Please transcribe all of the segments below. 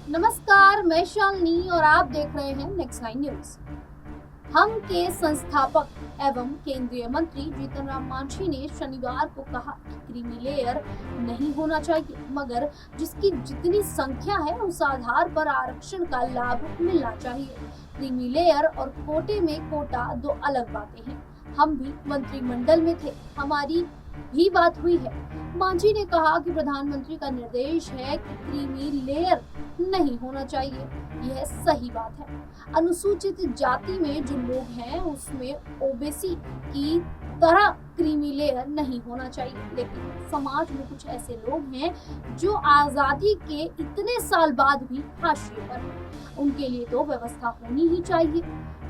नमस्कार, मैं शालिनी और आप देख रहे हैं नेक्स्ट नाइन न्यूज। हम के संस्थापक एवं केंद्रीय मंत्री जीतन राम मांझी ने शनिवार को कहा कि क्रीमी लेयर नहीं होना चाहिए, मगर जिसकी जितनी संख्या है उस आधार पर आरक्षण का लाभ मिलना चाहिए। क्रीमी लेयर और कोटे में कोटा दो अलग बातें हैं। हम भी मंत्रिमंडल में थे, हमारी भी बात हुई है। मांझी ने कहा कि प्रधानमंत्री का निर्देश है कि क्रीमी लेयर नहीं होना चाहिए। यह सही बात है। अनुसूचित जाति में जो लोग हैं उसमें ओबीसी की तरह क्रीमी लेयर नहीं होना चाहिए, लेकिन समाज में कुछ ऐसे लोग हैं जो आजादी के इतने साल बाद भी हाशिए पर हैं। उनके लिए तो व्यवस्था होनी ही चाहिए।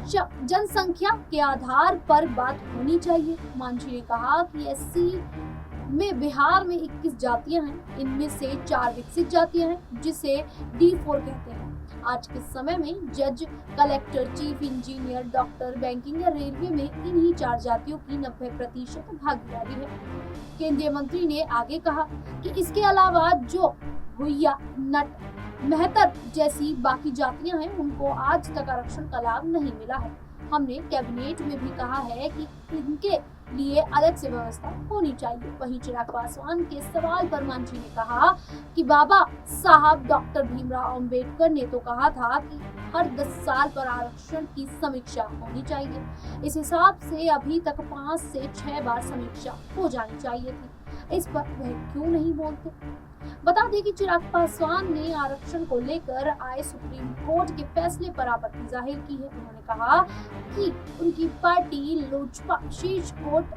जनसंख्या के आधार पर बात होनी चाहिए। मांझी ने कहा कि एससी में बिहार में 21 जातियां हैं, इनमें से 4 विकसित जातियां हैं जिसे D4 कहते हैं। आज के समय में जज, collector, chief engineer, doctor, banking या रेलवे में इन्हीं 4 जातियों की 90% भागीदारी है। केंद्रीय मंत्री ने आगे कहा कि इसके अलावा जो भुइया, नट, मेहतर जैसी बाकी जातियां हैं उनको आज तक आरक्षण का लाभ नहीं मिला है। हमने कैबिनेट में भी कहा है कि इनके लिए अलग से व्यवस्था होनी चाहिए। वहीं चिराग पासवान के सवाल पर मांझी ने कहा कि बाबा साहब डॉक्टर भीमराव अंबेडकर ने तो कहा था कि हर 10 साल पर आरक्षण की समीक्षा होनी चाहिए। इस हिसाब से अभी तक 5 से 6 बार समीक्षा हो जानी चाहिए थी। इस पर वह क्यों नहीं बोलते? बता दें कि चिराग पासवान ने आरक्षण को लेकर आए सुप्रीम कोर्ट के फैसले पर आपत्ति जाहिर की है। उन्होंने कहा कि उनकी पार्टी लोजपा शीर्ष कोर्ट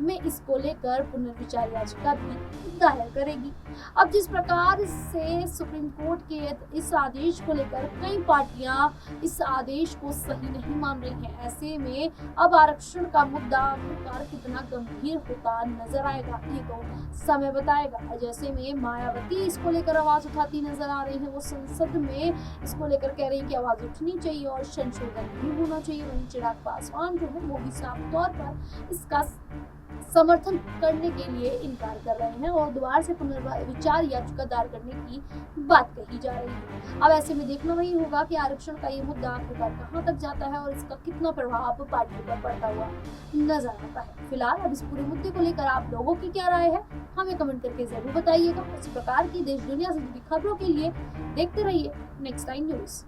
में इसको लेकर पुनर्विचार याचिका भी दायर करेगी। अब जिस प्रकार से सुप्रीम कोर्ट के इस आदेश को लेकर कई पार्टियां इस आदेश को सही नहीं मान रही हैं, ऐसे में अब आरक्षण का मुद्दा आखिरकार कितना गंभीर होता नजर आएगा, ये तो समय बताएगा। जैसे में मायावती इसको लेकर आवाज उठाती नजर आ रही है, वो संसद में इसको लेकर कह रही है कि आवाज उठनी चाहिए और संशोधन भी होना चाहिए। वहीं चिराग पासवान जो है वो भी साफ तौर पर इसका समर्थन करने के लिए इनकार कर रहे हैं और दोबारा से पुनर्विचार याचिका दायर करने की बात कही जा रही है। अब ऐसे में देखना वही होगा कि आरक्षण का ये मुद्दा आखिरकार कहां तक जाता है और इसका कितना प्रभाव पार्टियों पर पड़ता हुआ नजर आता है। फिलहाल अब इस पूरे मुद्दे को लेकर आप लोगों की क्या राय है, हमें कमेंट करके जरूर बताइएगा। इस प्रकार की देश दुनिया से जुड़ी खबरों के लिए देखते रहिए नेक्स्ट टाइम न्यूज।